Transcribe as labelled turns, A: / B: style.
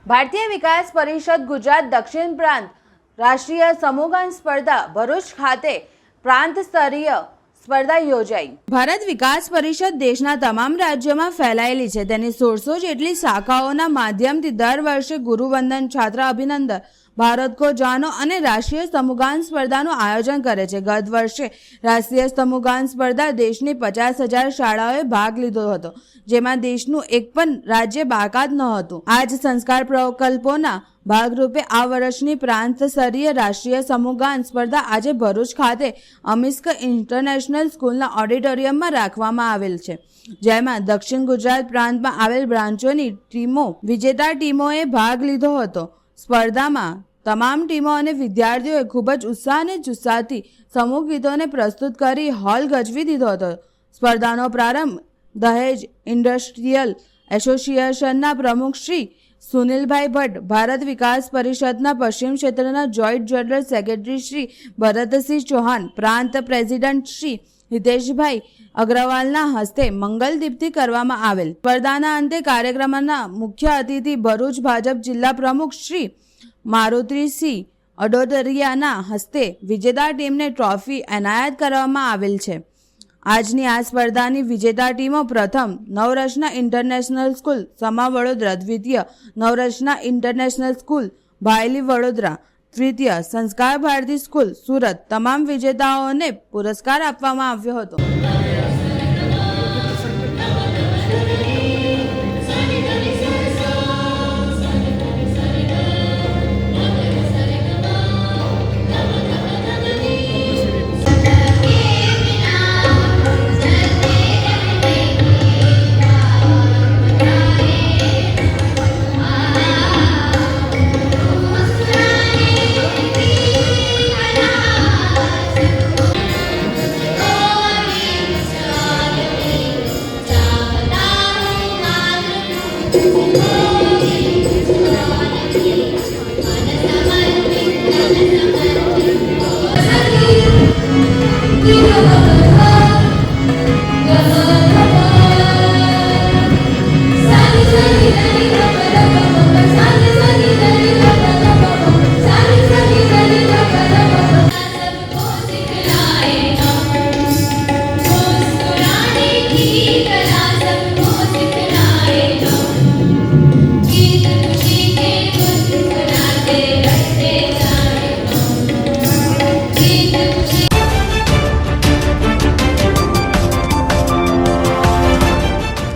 A: ભારતીય વિકાસ પરિષદ ગુજરાત દક્ષિણ પ્રાંત રાષ્ટ્રીય સમૂહગાન સ્પર્ધા ભરૂચ ખાતે પ્રાંત સ્તરીય સ્પર્ધા યોજાઈ। ભારત વિકાસ પરિષદ દેશના તમામ રાજ્યોમાં ફેલાયેલી છે। તેની 1600 જેટલી શાખાઓના માધ્યમથી દર વર્ષે ગુરુવંદન, છાત્ર અભિનંદન, ભારત કો જાનો અને રાષ્ટ્રીય સમૂહગાન સ્પર્ધાનું આયોજન કરે છે। ગત વર્ષે રાષ્ટ્રીય સમૂહગાન સ્પર્ધા દેશની 50,000 શાળાઓએ ભાગ લીધો હતો, જેમાં દેશનું એક પણ રાજ્ય બાકાત ન હતું। આ જ સંસ્કાર પ્રકલ્પોના ભાગરૂપે આ વર્ષની પ્રાંત સ્તરીય રાષ્ટ્રીય સમૂહગાન સ્પર્ધા આજે ભરૂચ ખાતે અમિસ્ક ઇન્ટરનેશનલ સ્કૂલના ઓડિટોરિયમમાં રાખવામાં આવેલ છે, જેમાં દક્ષિણ ગુજરાત પ્રાંતમાં આવેલ બ્રાન્ચોની ટીમો વિજેતા ટીમોએ ભાગ લીધો હતો। સ્પર્ધામાં તમામ ટીમો અને વિદ્યાર્થીઓએ ખૂબ જ ઉત્સાહ અને જુસ્સાથી સમૂહ ગીતોને પ્રસ્તુત કરી હોલ ગજવી દીધો હતો। સ્પર્ધાનો પ્રારંભ દહેજ ઇન્ડસ્ટ્રીયલ એસોસિએશનના પ્રમુખ શ્રી સુનિલભાઈ ભટ્ટ, ભારત વિકાસ પરિષદના પશ્ચિમ ક્ષેત્રના joint general secretary Shri Bharatsinh Chauhan, પ્રાંત પ્રેસિડેન્ટ શ્રી હિતેશભાઈ અગ્રવાલના હસ્તે મંગલદીપથી કરવામાં આવેલ। સ્પર્ધાના અંતે કાર્યક્રમના મુખ્ય અતિથિ ભરૂચ ભાજપ જિલ્લા પ્રમુખ શ્રી મારુતિસિંહ અડોદરિયાના હસ્તે વિજેતા ટીમને ટ્રોફી એનાયત કરવામાં આવેલ છે। આજની આ સ્પર્ધાની વિજેતા ટીમો પ્રથમ નવરચના ઇન્ટરનેશનલ સ્કૂલ સમા વડોદરા, દ્વિતીય નવરચના ઇન્ટરનેશનલ સ્કૂલ ભાયલી વડોદરા, તૃતીય સંસ્કાર ભારતી સ્કૂલ સુરત। તમામ વિજેતાઓને પુરસ્કાર આપવામાં આવ્યો હતો।
B: Thank you.